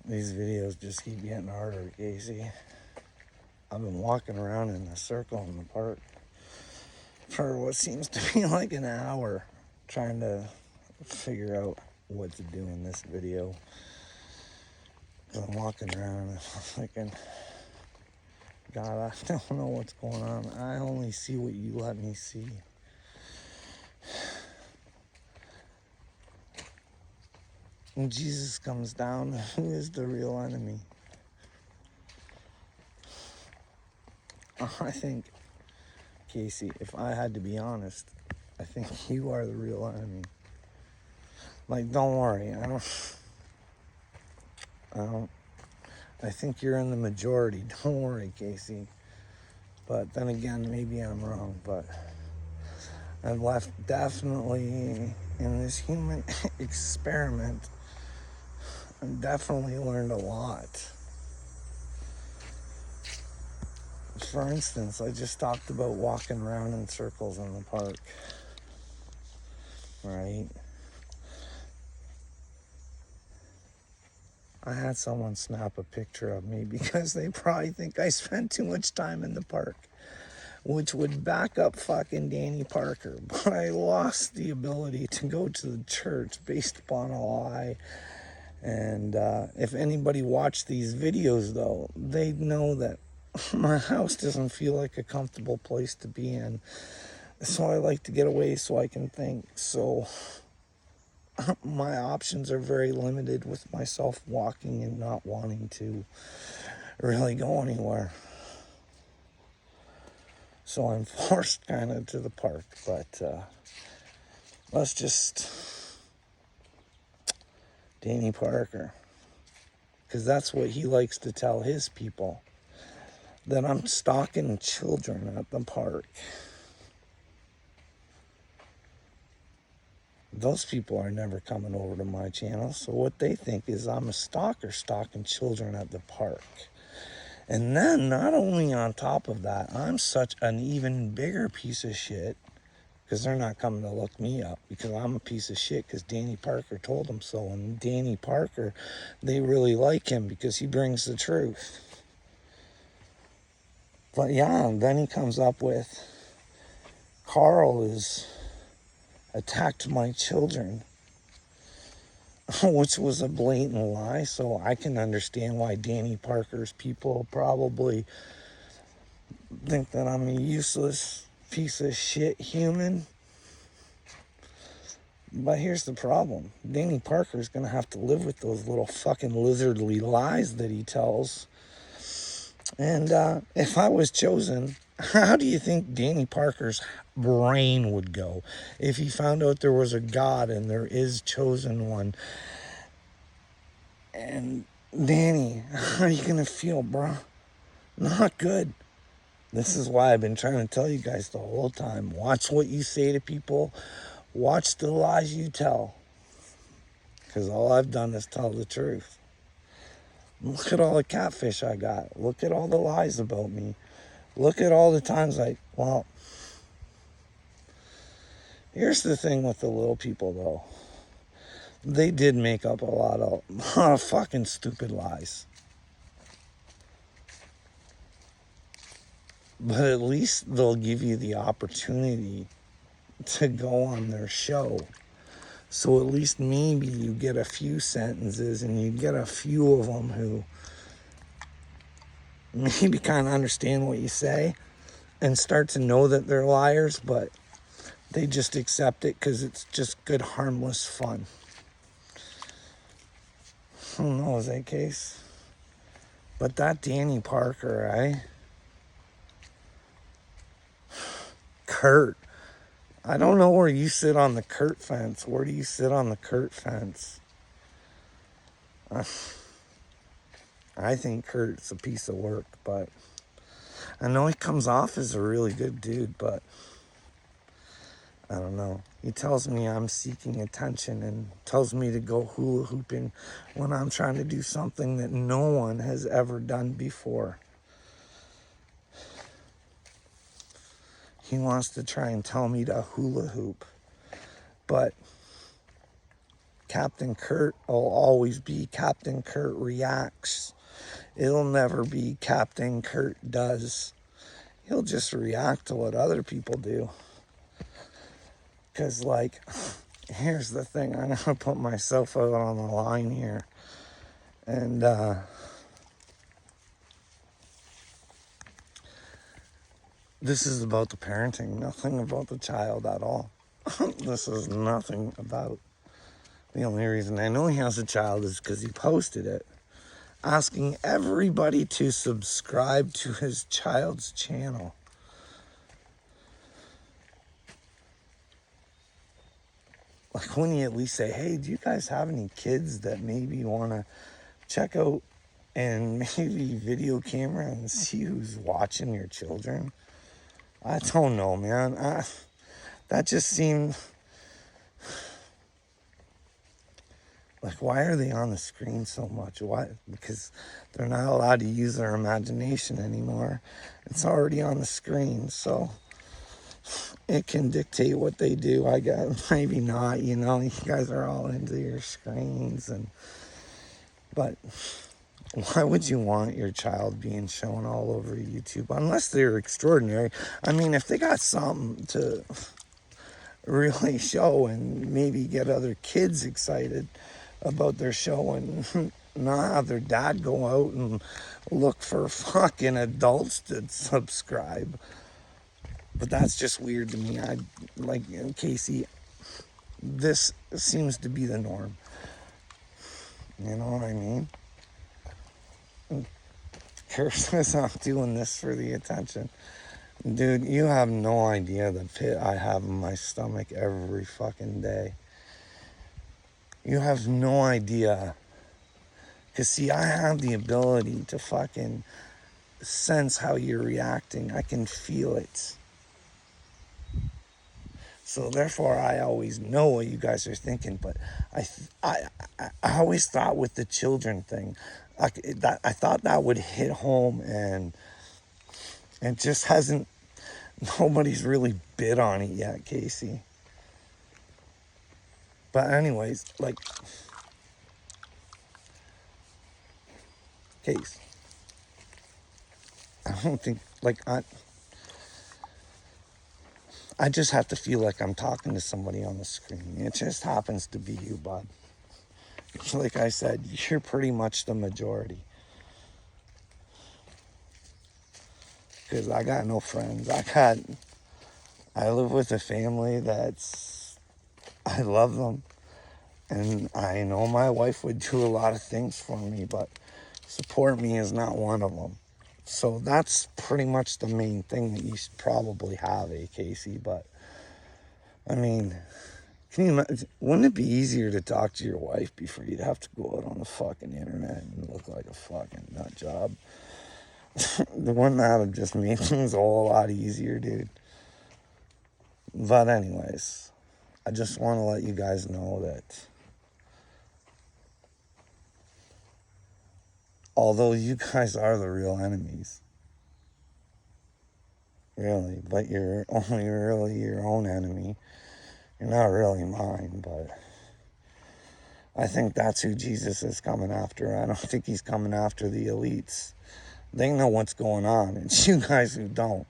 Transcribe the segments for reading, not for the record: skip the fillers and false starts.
These videos just keep getting harder, Casey. I've been walking around in a circle in the park for what seems to be like an hour trying to figure out what to do in this video. I'm walking around and I'm thinking, God, I don't know what's going on. I only see what you let me see. When Jesus comes down, who is the real enemy? I think, Casey, if I had to be honest, I think you are the real enemy. Like, don't worry, I think you're in the majority. Don't worry, Casey. But then again, maybe I'm wrong, but I've left definitely in this human experiment. I've definitely learned a lot. For instance, I just talked about walking around in circles in the park, right? I had someone snap a picture of me because they probably think I spent too much time in the park, which would back up fucking Danny Parker. But I lost the ability to go to the church based upon a lie. And if anybody watched these videos, though, they know that my house doesn't feel like a comfortable place to be in. So I like to get away so I can think. So my options are very limited with myself walking and not wanting to really go anywhere. So I'm forced kind of to the park. But let's just... Danny Parker. Because that's what he likes to tell his people. That I'm stalking children at the park. Those people are never coming over to my channel. So what they think is I'm a stalker stalking children at the park. And then not only on top of that, I'm such an even bigger piece of shit. Because they're not coming to look me up. Because I'm a piece of shit. Because Danny Parker told them so. And Danny Parker, they really like him because he brings the truth. But yeah, then he comes up with, Carl is attacked my children, which was a blatant lie. So I can understand why Danny Parker's people probably think that I'm a useless piece of shit human. But here's the problem. Danny Parker's gonna have to live with those little fucking lizardly lies that he tells. And if I was chosen, how do you think Danny Parker's brain would go if he found out there was a God and there is chosen one? And Danny, how are you gonna feel, bro? Not good. This is why I've been trying to tell you guys the whole time. Watch what you say to people. Watch the lies you tell. Because all I've done is tell the truth. Look at all the catfish I got. Look at all the lies about me. Look at all the times here's the thing with the little people, though. They did make up a lot of fucking stupid lies. But at least they'll give you the opportunity to go on their show. So at least maybe you get a few sentences and you get a few of them who maybe kind of understand what you say and start to know that they're liars, but they just accept it because it's just good, harmless fun. Who knows, that case? But that Danny Parker, eh? Kurt. I don't know where you sit on the Kurt fence. Where do you sit on the Kurt fence? I think Kurt's a piece of work, but I know he comes off as a really good dude, but I don't know. He tells me I'm seeking attention and tells me to go hula hooping when I'm trying to do something that no one has ever done before. He wants to try and tell me to hula hoop. But Captain Kurt will always be Captain Kurt Reacts. It'll never be Captain Kurt Does. He'll just react to what other people do. Because, like, here's the thing. I'm going to put myself out on the line here. And, this is about the parenting, nothing about the child at all. This is nothing about. The only reason I know he has a child is because he posted it, asking everybody to subscribe to his child's channel. Like, wouldn't you at least say, hey, do you guys have any kids that maybe want to check out and maybe video camera and see who's watching your children? I don't know, man. That just seemed like, why are they on the screen so much? Why? Because they're not allowed to use their imagination anymore. It's already on the screen, so it can dictate what they do. I guess maybe not. You know, you guys are all into your screens, but why would you want your child being shown all over YouTube unless they're extraordinary? I mean, if they got something to really show and maybe get other kids excited about their show and not have their dad go out and look for fucking adults to subscribe. But that's just weird to me. I like, Casey, this seems to be the norm. You know what I mean? Kurt says I'm doing this for the attention. Dude, you have no idea the pit I have in my stomach every fucking day. You have no idea. Because, see, I have the ability to fucking sense how you're reacting. I can feel it. So, therefore, I always know what you guys are thinking. But I always thought with the children thing, I thought that would hit home, and it just hasn't. Nobody's really bid on it yet, Casey. But anyways, like, Case, I don't think, like, I just have to feel like I'm talking to somebody on the screen. It just happens to be you, bud. Like I said, you're pretty much the majority. Because I got no friends. I live with a family I love them. And I know my wife would do a lot of things for me, but support me is not one of them. So that's pretty much the main thing that you should probably have, Casey. But, I mean, can you imagine? Wouldn't it be easier to talk to your wife before you'd have to go out on the fucking internet and look like a fucking nut job? The one that would just make things a whole lot easier, dude. But anyways, I just want to let you guys know that although you guys are the real enemies, really, but you're only really your own enemy. You're not really mine, but I think that's who Jesus is coming after. I don't think he's coming after the elites. They know what's going on. It's you guys who don't.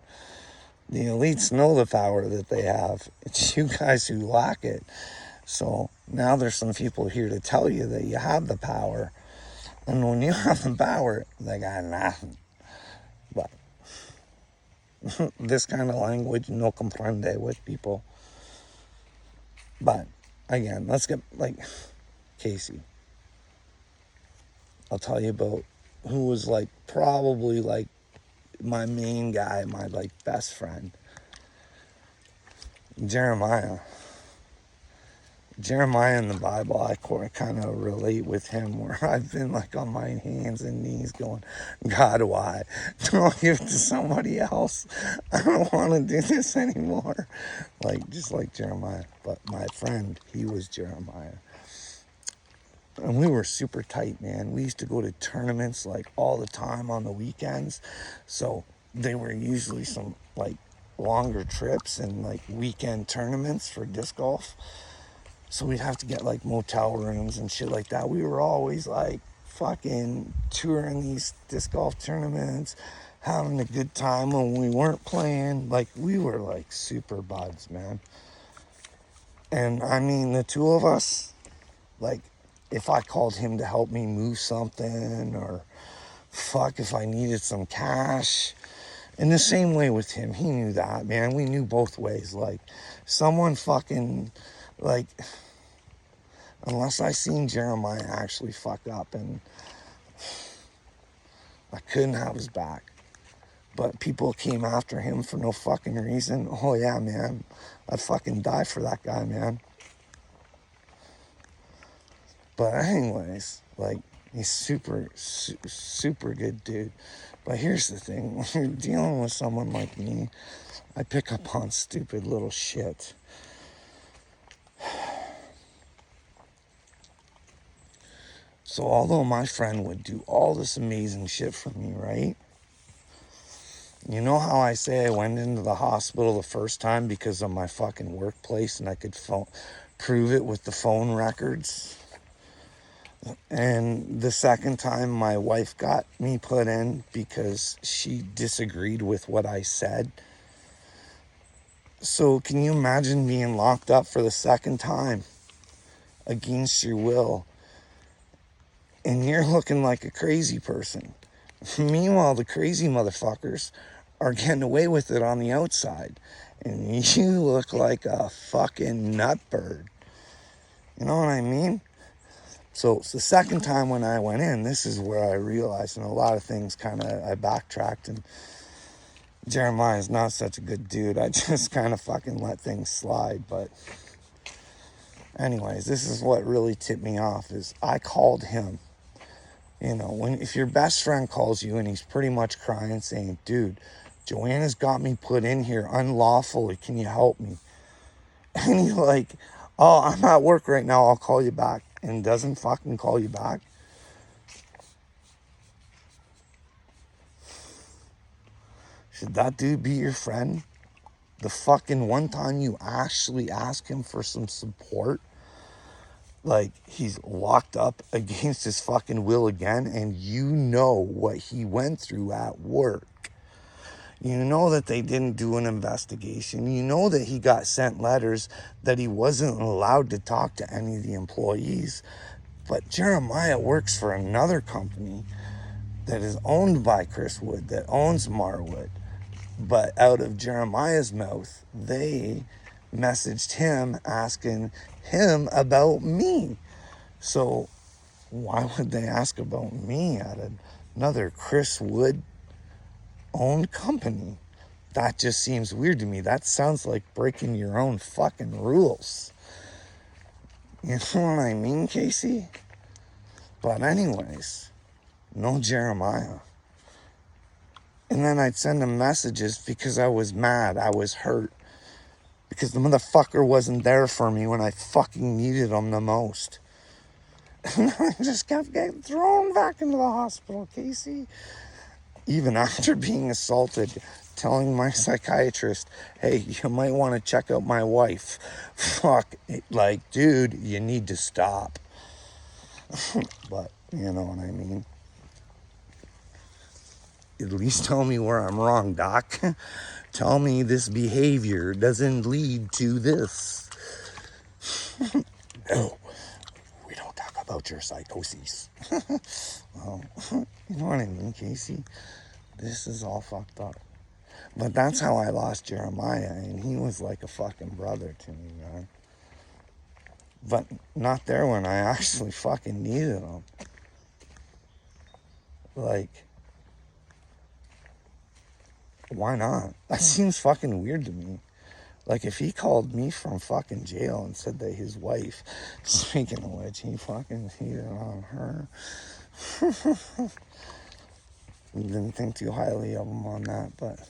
The elites know the power that they have. It's you guys who lack it. So now there's some people here to tell you that you have the power. And when you have the power, they got nothing. But this kind of language, no comprende with people. But again, let's get, like, Casey. I'll tell you about who was, like, probably, like, my main guy, my, like, best friend. Jeremiah in the Bible, I kind of relate with him, where I've been, like, on my hands and knees going, God, why? Don't give it to somebody else. I don't want to do this anymore. Like, just like Jeremiah. But my friend, he was Jeremiah. And we were super tight, man. We used to go to tournaments, like, all the time on the weekends. So they were usually some, like, longer trips and, like, weekend tournaments for disc golf. So we'd have to get like motel rooms and shit like that. We were always like fucking touring these disc golf tournaments, having a good time when we weren't playing. Like, we were like super buds, man. And I mean, the two of us, like, if I called him to help me move something, or fuck, if I needed some cash, in the same way with him, he knew that, man. We knew both ways. Like, someone fucking, like, unless I seen Jeremiah actually fuck up, and I couldn't have his back. But people came after him for no fucking reason. Oh yeah, man. I'd fucking die for that guy, man. But anyways, like, he's super good dude. But here's the thing. When you're dealing with someone like me, I pick up on stupid little shit. So although my friend would do all this amazing shit for me, right? You know how I say I went into the hospital the first time because of my fucking workplace and I could prove it with the phone records? And the second time my wife got me put in because she disagreed with what I said. So can you imagine being locked up for the second time against your will? And you're looking like a crazy person. Meanwhile, the crazy motherfuckers are getting away with it on the outside. And you look like a fucking nutbird. You know what I mean? So it's the second time when I went in, this is where I realized, and a lot of things I backtracked, and Jeremiah's not such a good dude. I just kind of fucking let things slide. But anyways, this is what really tipped me off, is I called him. You know, if your best friend calls you and he's pretty much crying saying, dude, Joanna's got me put in here unlawfully, can you help me? And you're like, oh, I'm at work right now, I'll call you back. And doesn't fucking call you back. Should that dude be your friend? The fucking one time you actually ask him for some support, like, he's locked up against his fucking will again, and you know what he went through at work. You know that they didn't do an investigation. You know that he got sent letters that he wasn't allowed to talk to any of the employees. But Jeremiah works for another company that is owned by Chris Wood, that owns Marwood. But out of Jeremiah's mouth, they messaged him asking him about me. So why would they ask about me at another Chris Wood owned company? That just seems weird to me. That sounds like breaking your own fucking rules. You know what I mean, Casey? But anyways, no Jeremiah. And then I'd send him messages because I was mad. I was hurt. Because the motherfucker wasn't there for me when I fucking needed him the most. And I just kept getting thrown back into the hospital, Casey. Even after being assaulted, telling my psychiatrist, hey, you might want to check out my wife. Fuck, like, dude, you need to stop. But, you know what I mean. At least tell me where I'm wrong, doc. Tell me this behavior doesn't lead to this. No, we don't talk about your psychoses. Well, you know what I mean, Casey? This is all fucked up. But that's how I lost Jeremiah, and he was like a fucking brother to me, man. But not there when I actually fucking needed him. Like, why not? That seems fucking weird to me. Like, if he called me from fucking jail and said that his wife, speaking of which, he fucking cheated on her. Didn't think too highly of him on that, but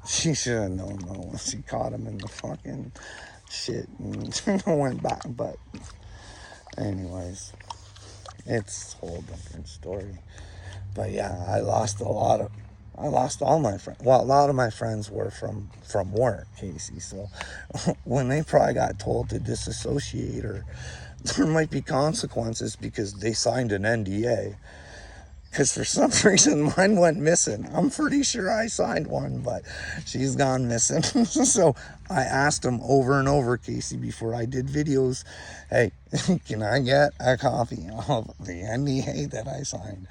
she should have known though when she caught him in the fucking shit and went back. But anyways, it's a whole different story. But yeah, I lost a lot I lost all my friends. Well, a lot of my friends were from work, Casey. So when they probably got told to disassociate, or there might be consequences because they signed an NDA. Because for some reason mine went missing. I'm pretty sure I signed one, but she's gone missing. So I asked them over and over, Casey, before I did videos, hey, can I get a copy of the NDA that I signed?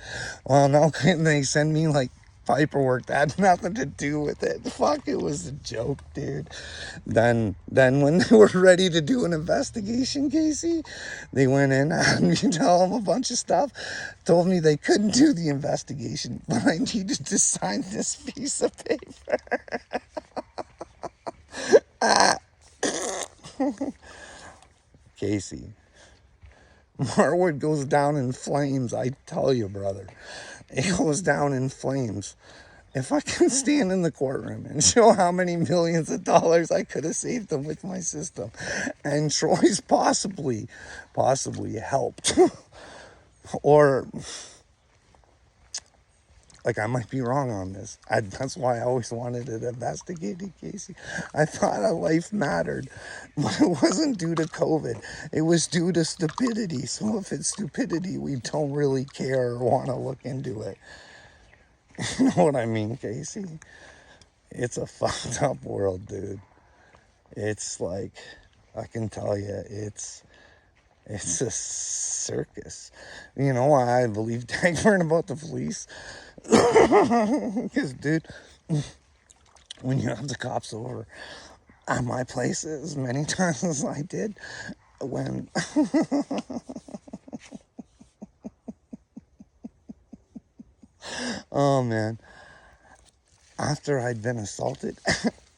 Well, no, can they send me like paperwork that had nothing to do with it? Fuck, it was a joke, dude. Then when they were ready to do an investigation, Casey, they went in and you tell them a bunch of stuff, told me they couldn't do the investigation, but I needed to sign this piece of paper. Casey, Marwood goes down in flames, I tell you, brother. It goes down in flames. If I can stand in the courtroom and show how many millions of dollars I could have saved them with my system, and Troy's possibly helped, or like I might be wrong on this. That's why I always wanted it investigated, Casey. I thought a life mattered, but it wasn't due to COVID. It was due to stupidity. So if it's stupidity, we don't really care or want to look into it. You know what I mean, Casey? It's a fucked up world, dude. It's like, I can tell you, it's a circus. You know why I believe Dagburn about the police? Because, dude, when you have the cops over at my place as many times as I did, when oh man, after I'd been assaulted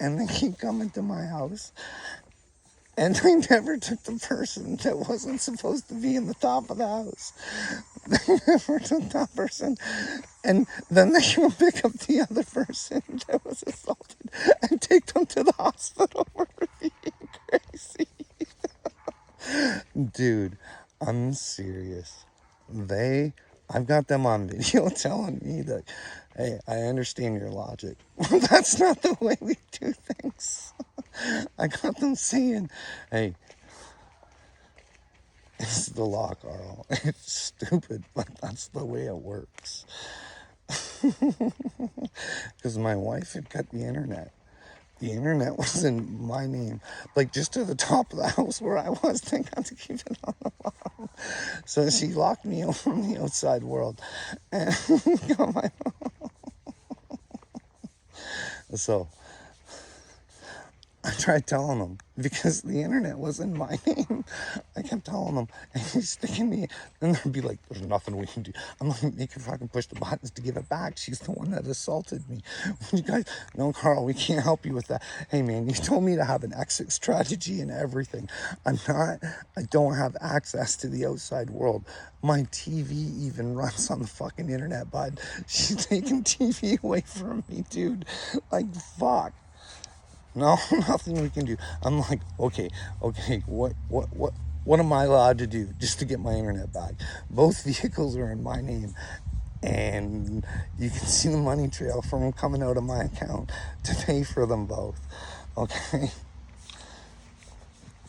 and they keep coming to my house, and they never took the person that wasn't supposed to be in the top of the house. They never took that person. And then they will pick up the other person that was assaulted and take them to the hospital for being crazy. Dude, I'm serious. I've got them on video telling me that, hey, I understand your logic. That's not the way we do things. I got them saying, hey, it's the law, Carl. It's stupid, but that's the way it works. Because my wife had cut the internet. The internet was in my name, like just to the top of the house where I was. They got to keep it on the bottom. So she locked me out from the outside world. And got my so I tried telling them, because the internet was in my name. I kept telling them, and he's sticking me, and they'd be like, there's nothing we can do. I'm like, make her fucking push the buttons to give it back. She's the one that assaulted me. You guys, no, Carl, we can't help you with that. Hey man, you told me to have an exit strategy and everything. I don't have access to the outside world. My TV even runs on the fucking internet, bud. She's taking TV away from me, dude. Like, fuck. No, nothing we can do. I'm like, okay, what am I allowed to do just to get my internet back? Both vehicles are in my name, and you can see the money trail from coming out of my account to pay for them both. Okay?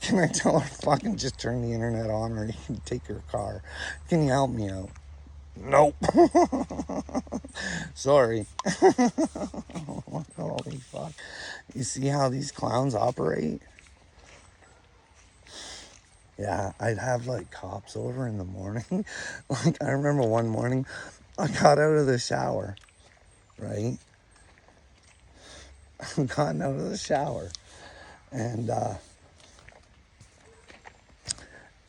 Can I tell her fucking just turn the internet on, or you can take her car? Can you help me out? Nope. Sorry. Holy fuck. You see how these clowns operate? Yeah, I'd have like cops over in the morning. Like, I remember one morning I got out of the shower, right? I got out of the shower, and I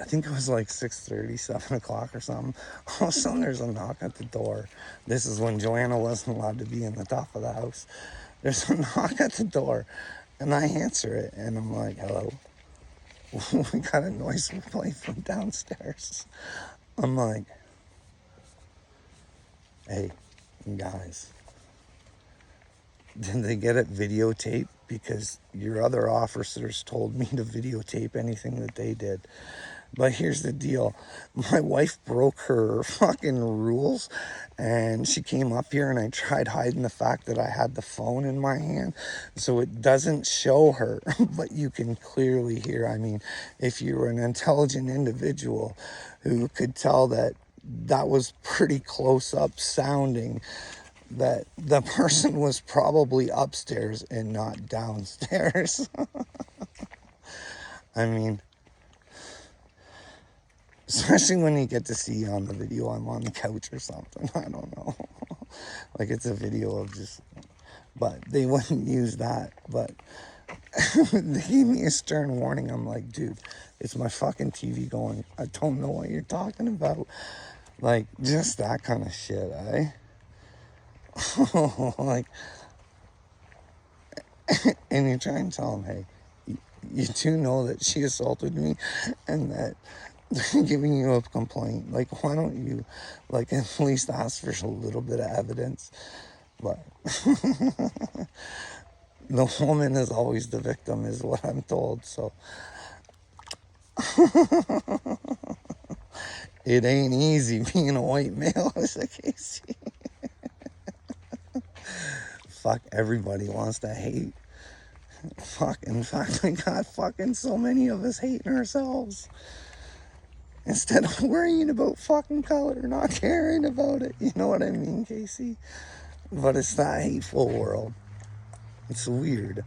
think it was like 6:30, 7 o'clock or something. All of a sudden there's a knock at the door. This is when Joanna wasn't allowed to be in the top of the house. There's a knock at the door, and I answer it, and I'm like, hello. We got a noise replay from downstairs. I'm like, hey, guys, did they get it videotaped? Because your other officers told me to videotape anything that they did. But here's the deal. My wife broke her fucking rules and she came up here and I tried hiding the fact that I had the phone in my hand so it doesn't show her, but you can clearly hear. I mean, if you were an intelligent individual who could tell that that was pretty close up sounding, that the person was probably upstairs and not downstairs. I mean, especially when you get to see on the video I'm on the couch or something. I don't know. Like it's a video of just, but they wouldn't use that. But they gave me a stern warning. I'm like, dude, it's my fucking TV going. I don't know what you're talking about. Like just that kind of shit, eh? Like, and you try and tell them, hey, you do know that she assaulted me and that they're giving you a complaint. Like, why don't you, like, at least ask for a little bit of evidence? But the woman is always the victim, is what I'm told. So it ain't easy being a white male, is it, Casey? Fuck, everybody wants to hate. Fuck, in fact, we got fucking so many of us hating ourselves. Instead of worrying about fucking color, not caring about it. You know what I mean, Casey? But it's that hateful world. It's weird.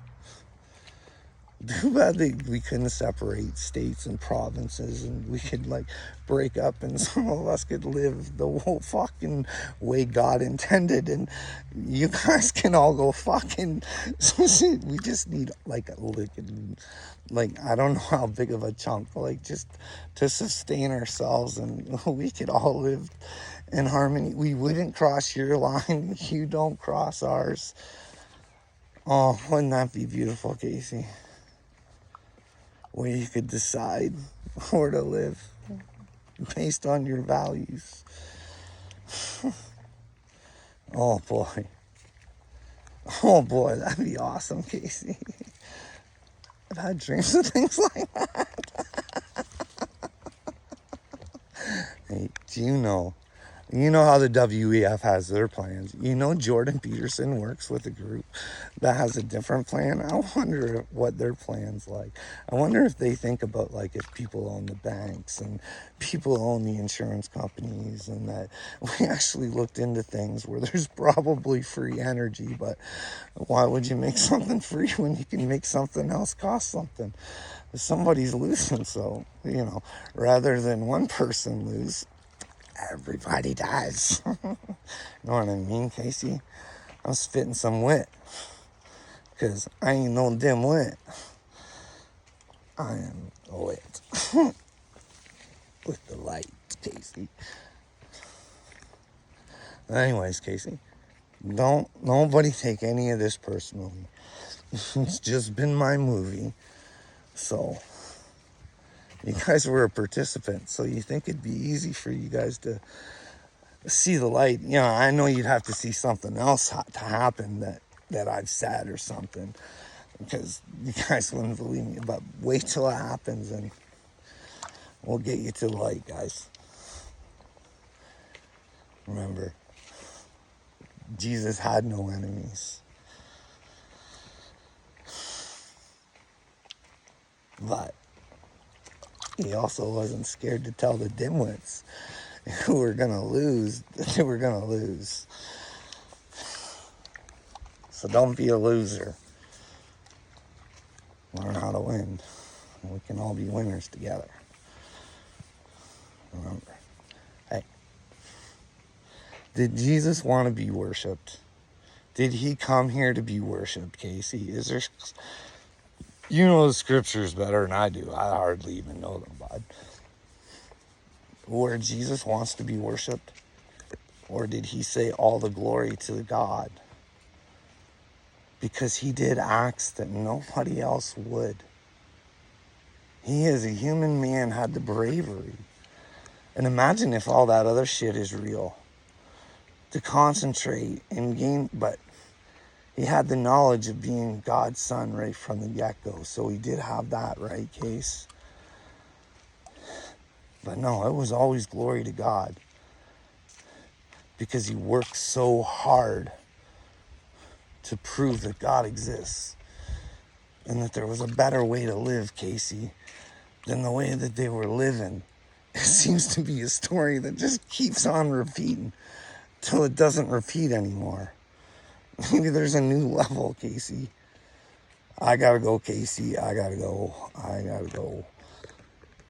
Too bad we couldn't separate states and provinces and we could like break up and some of us could live the whole fucking way God intended and you guys can all go fucking. We just need like a like I don't know how big of a chunk, like just to sustain ourselves and we could all live in harmony. We wouldn't cross your line, you don't cross ours. Oh, wouldn't that be beautiful, Casey? Where you could decide where to live based on your values. Oh boy. Oh boy, that'd be awesome, Casey. I've had dreams of things like that. Hey, do you know how the WEF has their plans? You know Jordan Peterson works with a group that has a different plan. I wonder what their plan's like. I wonder if they think about like if people own the banks and people own the insurance companies and that we actually looked into things where there's probably free energy, but why would you make something free when you can make something else cost something? Somebody's losing, so, rather than one person lose, everybody dies. You know what I mean, Casey? I'm spitting some wit. Because I ain't no dim wit. I am wit. With the light, Casey. Anyways, Casey, nobody take any of this personally. It's just been my movie. So, you guys were a participant, so you think it'd be easy for you guys to see the light. I know you'd have to see something else to happen that I've said or something, because you guys wouldn't believe me, but wait till it happens and we'll get you to the light, guys. Remember, Jesus had no enemies. But he also wasn't scared to tell the dimwits who were going to lose that they were going to lose. So don't be a loser. Learn how to win. We can all be winners together. Remember, hey, did Jesus want to be worshipped? Did he come here to be worshipped, Casey? Is there... You know the scriptures better than I do. I hardly even know them, bud. Where Jesus wants to be worshipped? Or did he say all the glory to God? Because he did acts that nobody else would. He as a human man had the bravery. And imagine if all that other shit is real. To concentrate and gain, but he had the knowledge of being God's son right from the get-go. So he did have that, right, Case? But no, it was always glory to God. Because he worked so hard to prove that God exists. And that there was a better way to live, Casey, than the way that they were living. It seems to be a story that just keeps on repeating till it doesn't repeat anymore. Maybe there's a new level, Casey. I gotta go, Casey. I gotta go.